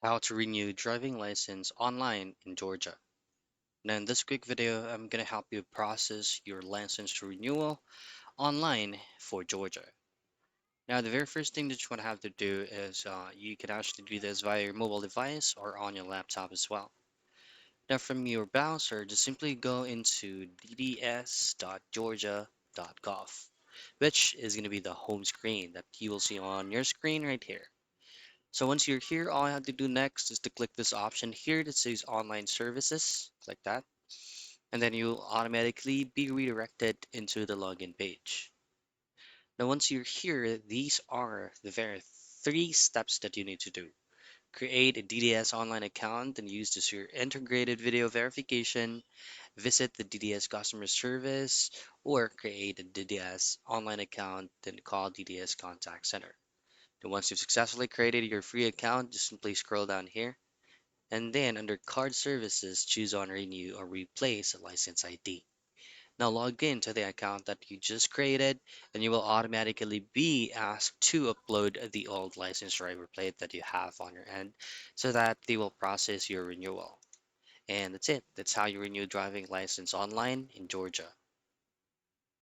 How to renew driving license online in Georgia. Now in this quick video, I'm gonna help you process your license renewal online for Georgia. Now the very first thing that you want to have to do is you can actually do this via your mobile device or on your laptop as well. Now from your browser, just simply go into dds.georgia.gov, which is going to be the home screen that you will see on your screen right here. So once you're here, all I have to do next is to click this option here that says online services. Click that, and then you'll automatically be redirected into the login page. Now, once you're here, these are the very three steps that you need to do. Create a DDS online account and use this your integrated video verification, visit the DDS customer service, or create a DDS online account, then call DDS contact center. And once you've successfully created your free account, just simply scroll down here and then under card services, choose on renew or replace a license ID. Now log in to the account that you just created and you will automatically be asked to upload the old license driver plate that you have on your end so that they will process your renewal. And that's it. That's how you renew driving license online in Georgia.